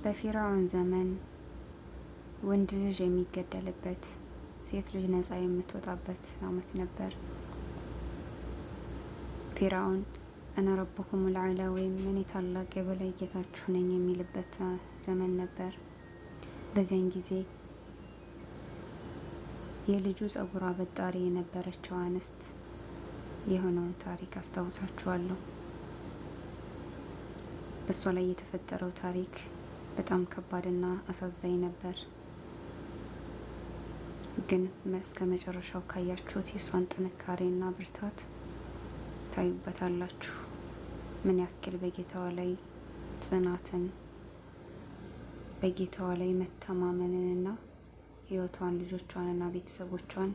በፊርዓውን ዘመን ወንድ ልጅ የሚገደልበት፣ ሴት ልጅ ነፃ የምትወጣበት ዓመት ነበር። ፊርዓውን አነ ረቡኩም ልአዕላ ወይም እኔ ታላቅ የበላይ ጌታችሁ ነኝ የሚልበት ዘመን ነበር። በዚያን ጊዜ የልጁ ጸጉር አበጣሪ የነበረችው አንስት የሆነውን ታሪክ አስታውሳችኋለሁ። በእሷ ላይ የተፈጠረው ታሪክ በጣም ከባድና አሳዛኝ ነበር። ግን እስከ መጨረሻው ካያችሁት የእሷን ጥንካሬና ብርታት ታዩበታላችሁ። ምን ያክል በጌታዋ ላይ ጽናትን፣ በጌታዋ ላይ መተማመንንና ሕይወቷን፣ ልጆቿንና ቤተሰቦቿን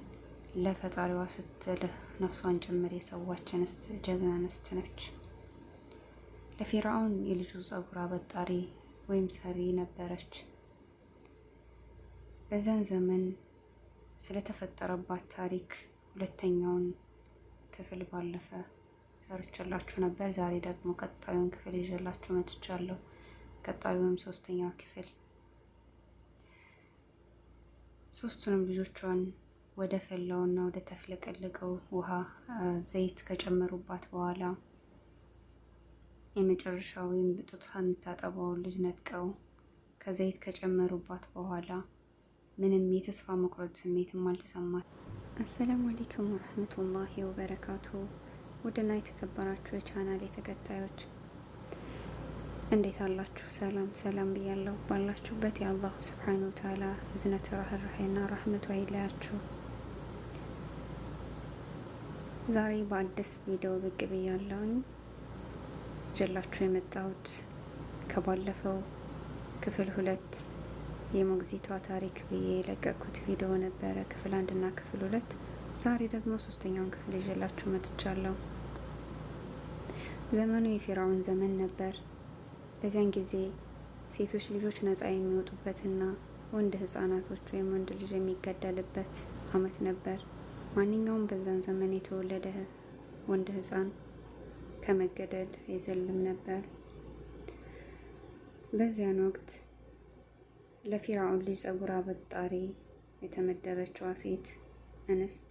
ለፈጣሪዋ ስትል ነፍሷን ጭምር የሰዋች እንስት ጀግና እንስት ነች። ለፊርዓውን የልጁ ጸጉር አበጣሪ ወይም ሰሪ ነበረች። በዛን ዘመን ስለተፈጠረባት ታሪክ ሁለተኛውን ክፍል ባለፈ ሰርቼላችሁ ነበር። ዛሬ ደግሞ ቀጣዩን ክፍል ይዤላችሁ መጥቻለሁ። ቀጣዩም ሶስተኛው ክፍል ሶስቱንም ልጆቿን ወደ ፈላውና ወደ ተፍለቀለቀው ውሃ ዘይት ከጨመሩባት በኋላ የመጨረሻ ወይም ጡቷን የምታጠባውን ልጅ ነጥቀው ከዘይት ከጨመሩባት በኋላ ምንም የተስፋ መቁረጥ ስሜትም አልተሰማት። አሰላሙ አለይኩም ወረህመቱላሂ ወበረካቱ። ውድና የተከበራችሁ የቻናሌ ተከታዮች እንዴት አላችሁ? ሰላም ሰላም ብያለሁ። ባላችሁበት የአላሁ ስብሓነሁ ወተዓላ እዝነት ርህራሄና ረህመቱ አይለያችሁ። ዛሬ በአዲስ ቪዲዮ ብቅ ብያለሁኝ። ይዤላችሁ የመጣሁት ከባለፈው ክፍል 2 የሞግዚቷ ታሪክ ብዬ የለቀኩት ቪዲዮ ነበረ፣ ክፍል 1 እና ክፍል 2። ዛሬ ደግሞ ሶስተኛውን ክፍል ይዤላችሁ መጥቻለሁ። ዘመኑ የፊርዓውን ዘመን ነበር። በዚያን ጊዜ ሴቶች ልጆች ነፃ የሚወጡበትና ወንድ ህፃናቶች ወይም ወንድ ልጅ የሚገደልበት ዓመት ነበር። ማንኛውም በዛን ዘመን የተወለደ ወንድ ህፃን ከመገደል አይዘልም ነበር። በዚያን ወቅት ለፊርዓውን ልጅ ጸጉር አበጣሪ የተመደበችዋ ሴት እንስት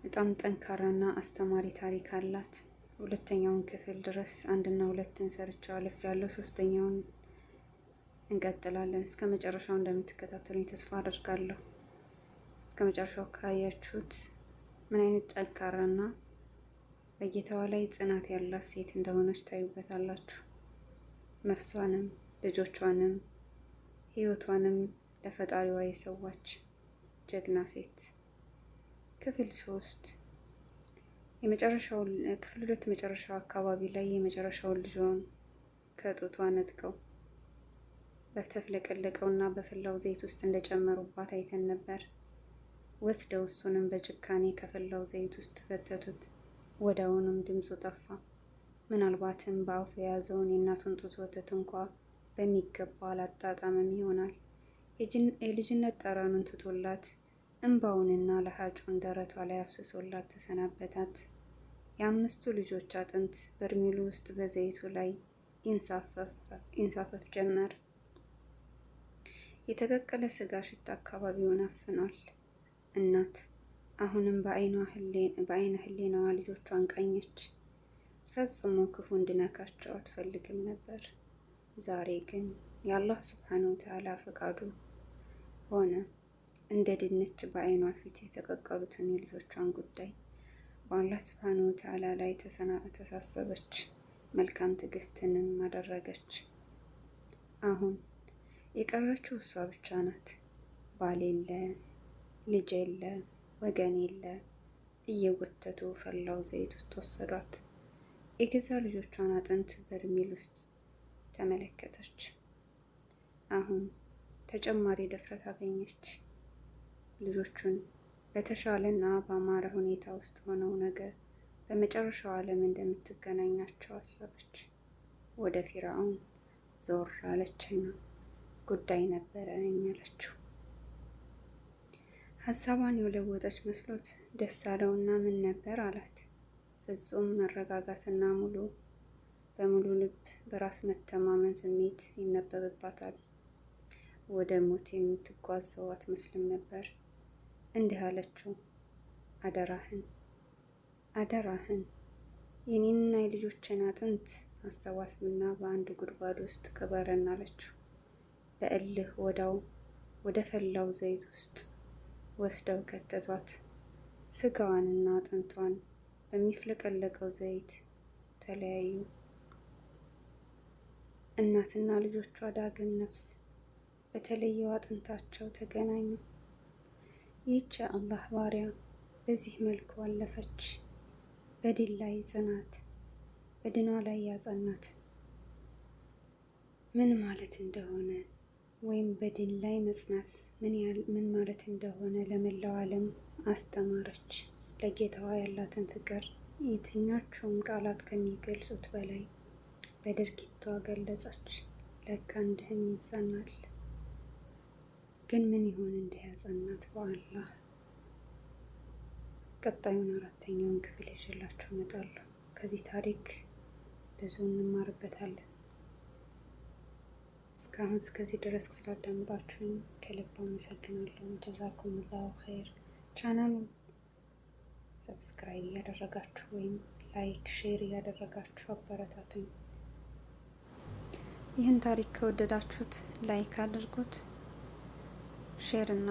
በጣም ጠንካራና አስተማሪ ታሪክ አላት። ሁለተኛውን ክፍል ድረስ 1 እና 2ን ሰርቻለሁ አልፌያለሁ። ሶስተኛውን እንቀጥላለን። እስከ መጨረሻው እንደምትከታተሉኝ ተስፋ አደርጋለሁ። እስከ መጨረሻው ካያችሁት ምን አይነት ጠንካራና በጌታዋ ላይ ጽናት ያላት ሴት እንደሆነች ታዩበታላችሁ። ነፍሷንም ልጆቿንም ህይወቷንም ለፈጣሪዋ የሰዋች ጀግና ሴት። ክፍል 3 ክፍል 2 መጨረሻው አካባቢ ላይ የመጨረሻውን ልጇን ከጡቷ ነጥቀው በተፍለቀለቀውና በፈላው ዘይት ውስጥ እንደጨመሩባት አይተን ነበር። ወስደው እሱንም በጭካኔ ከፈላው ዘይት ውስጥ ከተቱት። ወዲያውኑም ድምፁ ጠፋ። ምናልባትም በአፉ የያዘውን የእናቱን ጡት ወተት እንኳ በሚገባ አላጣጣመም ይሆናል። የልጅነት ጠረኑን ትቶላት እንባውንና ለሀጩን ደረቷ ላይ አፍስሶላት ተሰናበታት። የ5ቱ ልጆች አጥንት በርሜሉ ውስጥ በዘይቱ ላይ ይንሳፈፍ ጀመር። የተቀቀለ ስጋ ሽታ አካባቢውን አፍኗል። እናት አሁንም በአይነ ህሊናዋ ልጆቿን ቃኘች። ፈጽሞ ክፉ እንድነካቸው አትፈልግም ነበር። ዛሬ ግን የአላህ ስብሓነሁ ወተዓላ ፈቃዱ ሆነ። እንደ ድንች በአይኗ ፊት የተቀቀሉትን የልጆቿን ጉዳይ በአላህ ስብሓነሁ ወተዓላ ላይ ተሳሰበች። መልካም ትዕግስትንም አደረገች። አሁን የቀረችው እሷ ብቻ ናት። ባል የለ፣ ልጅ የለ፣ ወገን የለ። እየጎተቱ ፈላው ዘይት ውስጥ ወሰዷት። የገዛ ልጆቿን አጥንት በርሜል ውስጥ ተመለከተች። አሁን ተጨማሪ ድፍረት አገኘች። ልጆቹን በተሻለና በአማረ ሁኔታ ውስጥ ሆነው ነገር በመጨረሻው ዓለም እንደምትገናኛቸው አሰበች። ወደ ፊርዓውን ዞር አለችና ጉዳይ ነበረኝ አለችው። ሀሳቧን የለወጠች መስሎት ደስ አለውና ምን ነበር አላት። ፍጹም መረጋጋትና ሙሉ በሙሉ ልብ በራስ መተማመን ስሜት ይነበብባታል። ወደ ሞት የምትጓዝ ሰው አትመስልም ነበር። እንዲህ አለችው፣ አደራህን አደራህን የኔንና የልጆችን አጥንት አሰባስብና በአንድ ጉድጓድ ውስጥ ቅበረን አለችው። በእልህ ወደ ፈላው ዘይት ውስጥ ወስደው ከተቷት። ስጋዋንና አጥንቷን በሚፍለቀለቀው ዘይት ተለያዩ። እናትና ልጆቿ ዳግም ነፍስ በተለየው አጥንታቸው ተገናኙ። ይህች አላህ ባሪያ በዚህ መልኩ አለፈች። በድል ላይ ጽናት፣ በድኗ ላይ ያጸናት ምን ማለት እንደሆነ ወይም በድል ላይ መጽናት ምን ማለት እንደሆነ ለመላው ዓለም አስተማረች። ለጌታዋ ያላትን ፍቅር የትኛቸውም ቃላት ከሚገልጹት በላይ በድርጊቷ ገለጸች። ለካ እንዲህም ይጸናል። ግን ምን ይሆን እንዲህ ያጸናት? በአላህ ቀጣዩን 4ኛውን ክፍል ይዤላችሁ እመጣለሁ። ከዚህ ታሪክ ብዙ እንማርበታለን። እስካሁን እስከዚህ ድረስ ስላዳመጣችሁኝ ከልብ አመሰግናለሁ። ጀዛኩሙላሁ ኸይር። ቻናሉን ሰብስክራይብ እያደረጋችሁ ወይም ላይክ፣ ሼር እያደረጋችሁ አበረታቱኝ። ይህን ታሪክ ከወደዳችሁት ላይክ አድርጉት፣ ሼር እና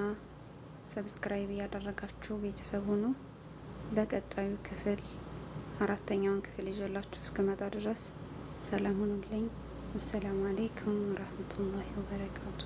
ሰብስክራይብ እያደረጋችሁ ቤተሰብ ሁኑ። በቀጣዩ ክፍል 4ኛውን ክፍል ይዤላችሁ እስከመጣ ድረስ ሰላም ሁኑልኝ። አሰላሙ አለይኩም ወራህመቱላሂ ወበረካቱ።